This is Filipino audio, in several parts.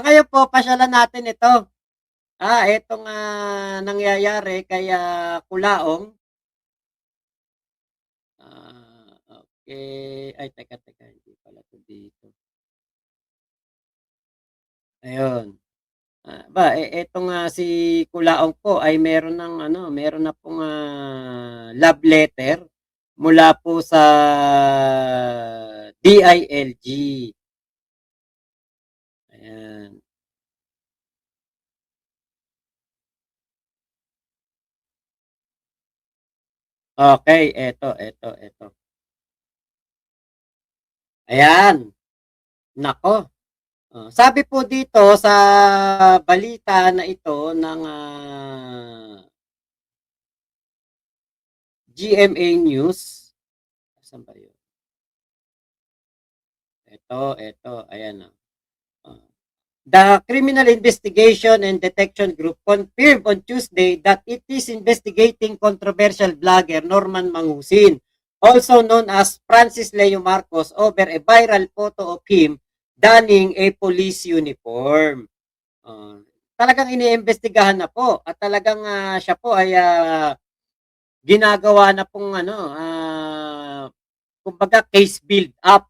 Ngayon po, pasyalan natin ito. Itong nangyayari kay Kulaong. Okay. Ay, teka. Hindi pala ito dito. Ayun. Etong si Kulaong po ay meron na pong love letter mula po sa DILG. Ayan. Okay, eto. Ayan. Nako. Sabi po dito sa balita na ito ng GMA News. Saan ba yun? Ito, ayan. The Criminal Investigation and Detection Group confirmed on Tuesday that it is investigating controversial blogger Norman Mangusin, also known as Francis Leo Marcos, over a viral photo of him donning a police uniform. Talagang iniimbestigahan na po at talagang siya po ay ginagawa na pong kumbaga case build up.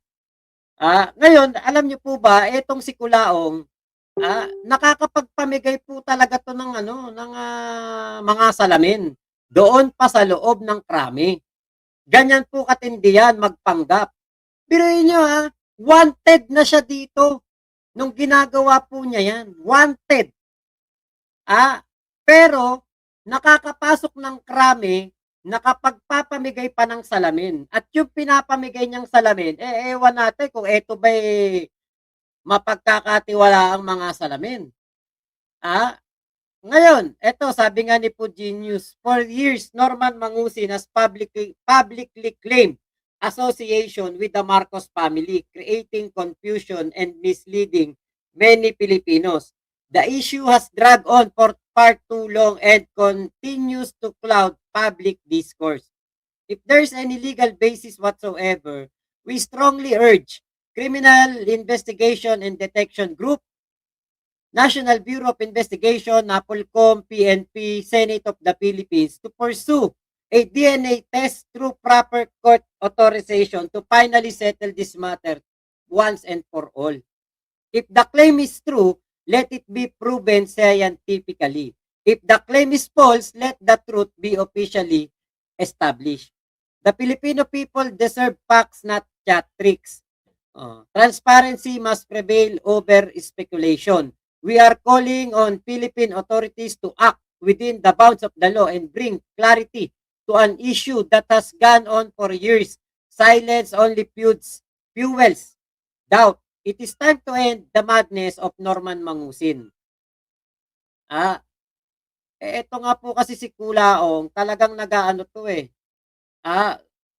Ngayon, alam niyo po ba, etong si Kulaong, nakakapagpamigay po talaga 'to ng mga salamin, doon pa sa loob ng krami. Ganyan po katindi yan magpanggap. Biruin niyo wanted na siya dito nung ginagawa po niya yan, wanted. Pero nakakapasok ng krami, nakapagpapamigay pa ng salamin at yung pinapamigay niyang salamin, ewan natin kung eto ba'y mapagkakatiwalaang mga salamin. Ngayon, eto sabi nga ni Puji News, for years Norman Mangusin has publicly claimed association with the Marcos family, creating confusion and misleading many Filipinos. The issue has dragged on for far too long and continues to cloud public discourse. If there's any legal basis whatsoever, we strongly urge Criminal Investigation and Detection Group, National Bureau of Investigation, NAPOLCOM, PNP, Senate of the Philippines to pursue a DNA test through proper court authorization to finally settle this matter once and for all. If the claim is true, let it be proven scientifically. If the claim is false, let the truth be officially established. The Filipino people deserve facts, not chat tricks. Transparency must prevail over speculation. We are calling on Philippine authorities to act within the bounds of the law and bring clarity to an issue that has gone on for years. Silence only fuels doubt. It is time to end the madness of Norman Mangusin. Ito nga po kasi si Kulaong, talagang nag-aano to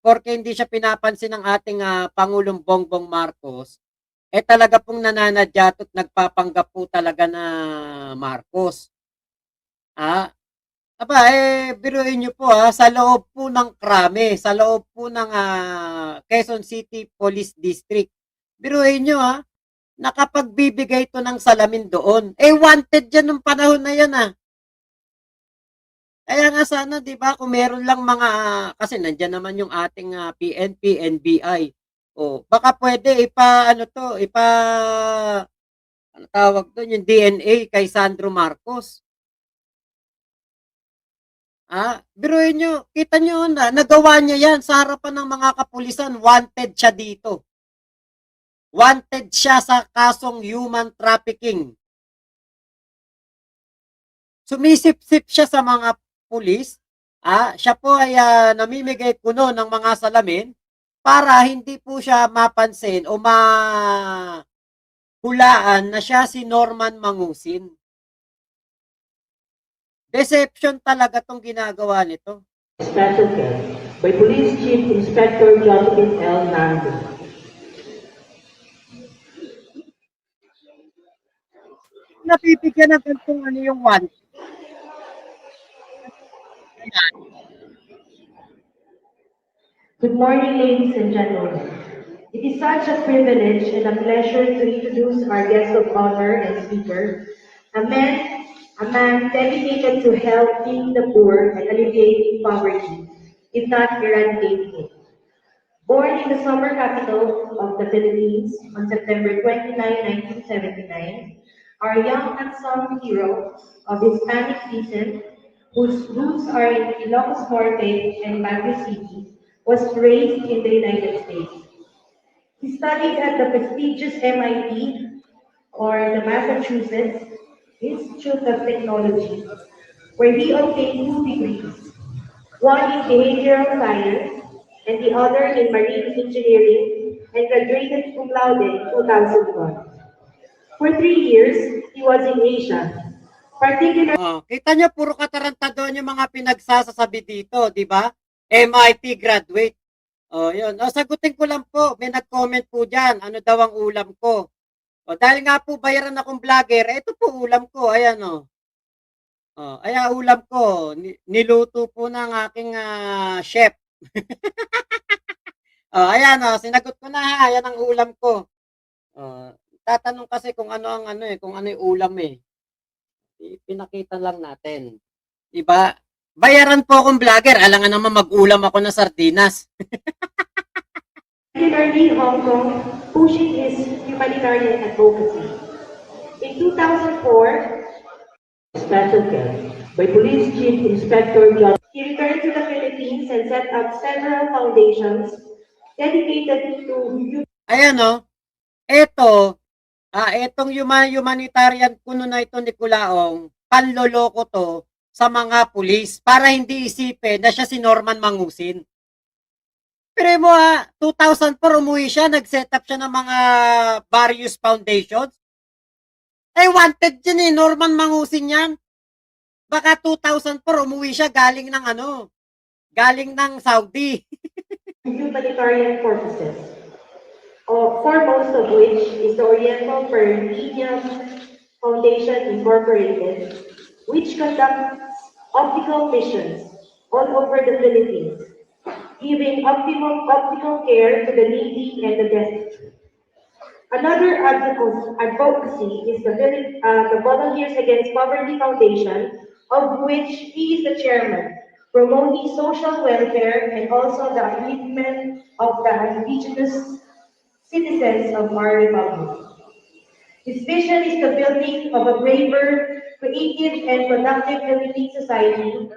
porke hindi siya pinapansin ng ating Pangulong Bongbong Marcos, talaga pong nananadya at nagpapanggap po talaga na Marcos. Biruin niyo po sa loob po ng krami, sa loob po ng Quezon City Police District. Biruin niyo nakapagbibigay ito ng salamin doon. Wanted yan nung panahon na yan Kaya nga sana, di ba, kung meron lang mga, kasi nandiyan naman yung ating PNP, NBI. Baka pwede ano tawag doon, yung DNA kay Sandro Marcos. Biruin nyo, kita nyo nagawa niya yan sa harapan ng mga kapulisan, wanted siya dito. Wanted siya sa kasong human trafficking. Sumisip-sip siya sa mga pulis. Siya po ay namimigay kuno ng mga salamin para hindi po siya mapansin o mahulaan na siya si Norman Mangusin. Deception talaga tong ginagawa nito. Special care by Police Chief Inspector Josephine L. Nando. Napipigyan na kung ano yung one. Good morning, ladies and gentlemen. It is such a privilege and a pleasure to introduce our guest of honor and speaker, a man dedicated to helping the poor and alleviating poverty, if not eradicating it. Born in the summer capital of the Philippines on September 29, 1979, our young unsung hero of Hispanic descent, whose roots are in Ilocos Norte and Baguio City, was raised in the United States. He studied at the prestigious MIT, or the Massachusetts Institute of Technology, where he obtained two degrees, one in behavioral science and the other in marine engineering, and graduated cum laude in 2001. For 3 years, he was in Asia, particularly Oh, kita niyo puro katarantaduhan yung mga pinagsasabi dito, di ba? MIT graduate. Oh, yun. Oh, sagutin ko lang po. May nag-comment po diyan. Ano daw ang ulam ko? Oh, dahil nga po bayaran akong vlogger, ito po ulam ko. Ayan oh. Oh, ayan ulam ko. Niluto po ng aking chef. Oh, ayan oh, sinagot ko na ha. Ayan ang ulam ko. Oh, tatanong kasi kung ano ang ano kung ano yung ulam eh. Pinakita lang natin. Diba? Bayaran po akong vlogger. Alangan naman mag-ulam ako ng sardinas. Hong Kong, pushing his humanitarian advocacy. In 2004, special care by Police Chief Inspector John. He returned to the Philippines and set up several foundations dedicated to Ayan o. Etong humanitarian kuno na ito ni Kulaong, panloloko to sa mga pulis para hindi isipin na siya si Norman Mangusin. Pero mo 2004 umuwi siya, nag-set up siya ng mga various foundations. Wanted yun Norman Mangusin yan. Baka 2004 umuwi siya galing ng Saudi. humanitarian purposes, foremost of which is the Oriental Per Diem Foundation Incorporated, which conducts optical missions all over the Philippines, giving optical care to the needy and the destitute. Another advocacy is the Volunteers Against Poverty Foundation, of which he is the chairman, promoting social welfare and also the upliftment of the indigenous citizens of our republic. His vision is the building of a braver, creative, and productive Philippine society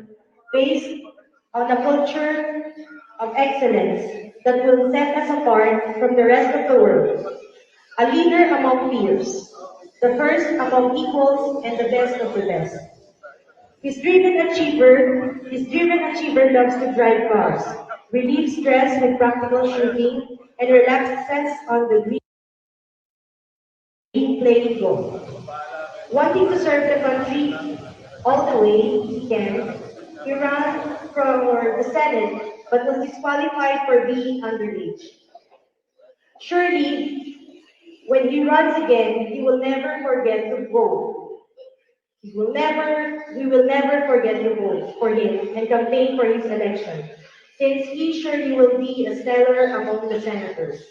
based on a culture of excellence that will set us apart from the rest of the world. A leader among peers, the first among equals, and the best of the best. His driven achiever loves to drive cars, relieves stress with practical shooting, and relaxes on the green playing golf. Wanting to serve the country all the way he can, he ran for the Senate but was disqualified for being underage. Surely, when he runs again, he will never forget to vote. We will never forget to vote for him and campaign for his election, since he surely will be a stellar among the senators.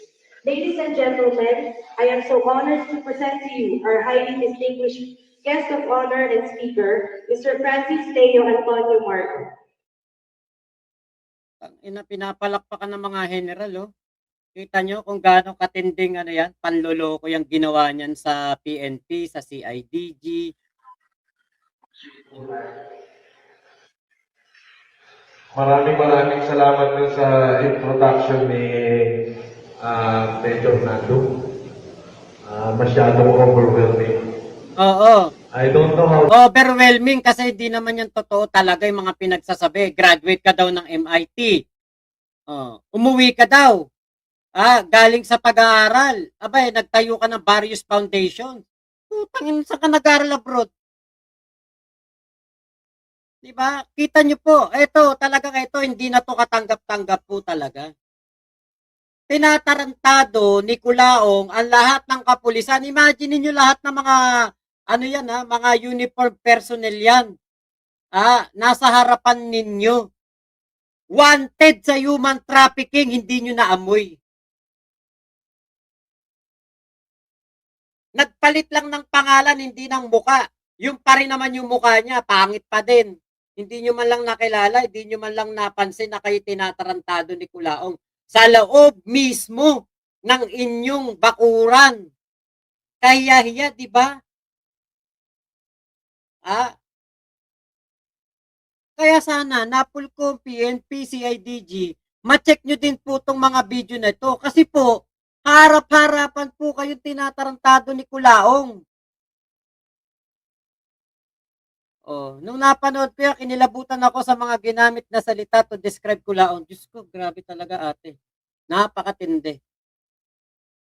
Ladies and gentlemen, I am so honored to present to you our highly distinguished guest of honor and speaker, Mr. Francis Leo Antonio Marco. Pinapalakpakan ng mga general oh. Kita nyo kung gaano katinding panloloko yung ginawa niyan sa PNP, sa CIDG. Maraming salamat din sa introduction ni Major Nando. Masyadong overwhelming. Oo. I don't know how... Overwhelming kasi di naman yan totoo talaga yung mga pinagsasabi. Graduate ka daw ng MIT. Umuwi ka daw. Galing sa pag-aaral. Abay, nagtayo ka ng various foundations. Putangin, saan ka nag-aaral abroad? Diba? Kita nyo po, ito, hindi na to katanggap-tanggap po talaga. Tinatarantado ni Kulaong ang lahat ng kapulisan. Imagine niyo lahat ng mga, mga uniform personnel yan. Nasa harapan ninyo. Wanted sa human trafficking, hindi nyo naamoy. Nagpalit lang ng pangalan, hindi ng muka. Yung pa rin naman yung mukha niya, pangit pa din. Hindi nyo man lang nakilala, hindi nyo man lang napansin na kayo tinatarantado ni Kulaong sa loob mismo ng inyong bakuran. Kahiya-hiya, di ba? Ah, kaya sana, Napolcom, PNP, CIDG, ma-check nyo din po itong mga video na ito. Kasi po, harap-harapan po kayong tinatarantado ni Kulaong. Oh, nung napanood ko yan, kinilabutan ako sa mga ginamit na salita to describe Kulaong. Diyos ko, grabe talaga ate. Napakatindi.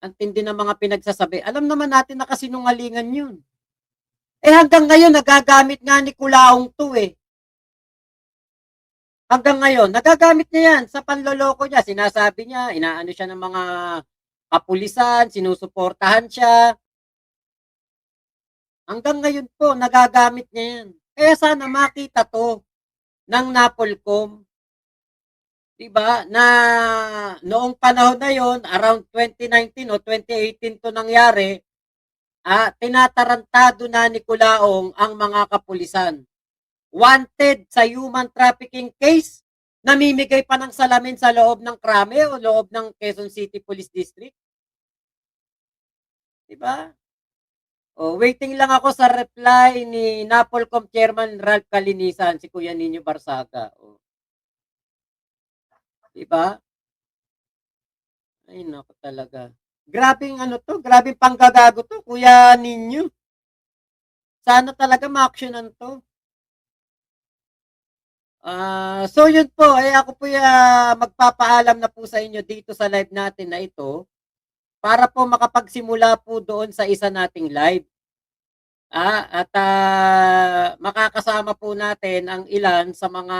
Ang tindi ng mga pinagsasabi. Alam naman natin na kasinungalingan yun. Eh hanggang ngayon, nagagamit nga ni Kulaong to eh. Hanggang ngayon, nagagamit niya yan sa panloloko niya. Sinasabi niya, inaano siya ng mga kapulisan, sinusuportahan siya. Hanggang ngayon po, nagagamit niya yan. Kaya sana makita to ng Napolcom. Diba? Na noong panahon na yon, around 2019 o 2018 to nangyari, tinatarantado na ni Kulaong ang mga kapulisan. Wanted sa human trafficking case, namimigay pa ng salamin sa loob ng Krame o loob ng Quezon City Police District. Diba? Oh, waiting lang ako sa reply ni Napolcom Chairman Ralph Calinisan, si Kuya Nino Barsaga. Oh. Diba? Ay, naku talaga. Grabing ano to, grabing panggagago to, Kuya Ninyo. Sana talaga ma-actionan to. So yun po, ako po magpapaalam na po sa inyo dito sa live natin na ito para po makapagsimula po doon sa isa nating live. At makakasama po natin ang ilan sa mga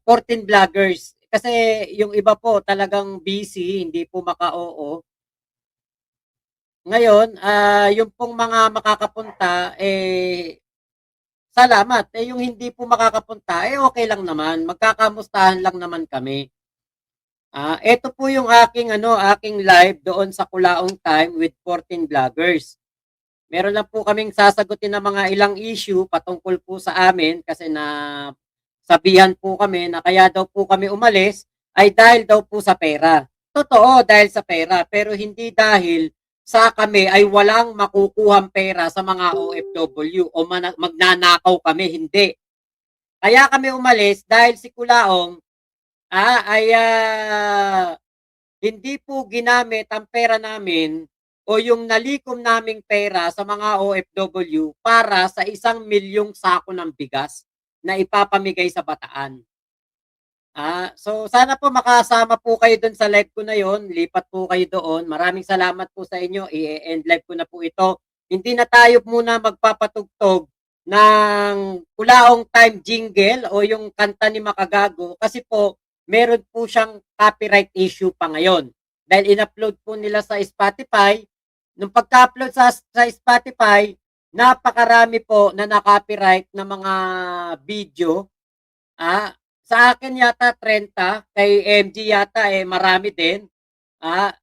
14 vloggers. Kasi yung iba po talagang busy, hindi po maka-oo. Ngayon, yung pong mga makakapunta, salamat. Yung hindi po makakapunta, okay lang naman. Magkakamustahan lang naman kami. Ito po yung aking live doon sa Kulaong Time with 14 vloggers. Meron lang po kaming sasagutin ng mga ilang issue patungkol po sa amin kasi na sabihan po kami na kaya daw po kami umalis ay dahil daw po sa pera. Totoo, dahil sa pera, pero hindi dahil sa kami ay walang makukuhang pera sa mga OFW o magnanakaw kami, hindi. Kaya kami umalis dahil si Kulaong hindi po ginamit ang pera namin o yung nalikom naming pera sa mga OFW para sa 1,000,000 sako ng bigas na ipapamigay sa Bataan. So sana po makasama po kayo doon sa live ko na yon, lipat po kayo doon. Maraming salamat po sa inyo. I-end live ko na po ito. Hindi na tayo muna magpapatugtog ng Kulaong Time jingle o yung kanta ni Makagago kasi po meron po siyang copyright issue pa ngayon. Dahil in-upload po nila sa Spotify. Nung pagka-upload sa Spotify, napakarami po na na-copyright na mga video. Sa akin yata 30, kay MG yata marami din.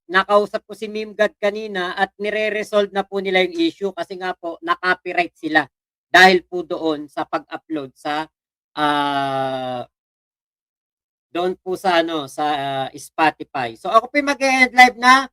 Nakausap ko si Mimgad kanina at nire-resolve na po nila yung issue kasi nga po na-copyright sila dahil po doon sa pag-upload sa doon po sa sa Spotify. So ako po mag-end live na.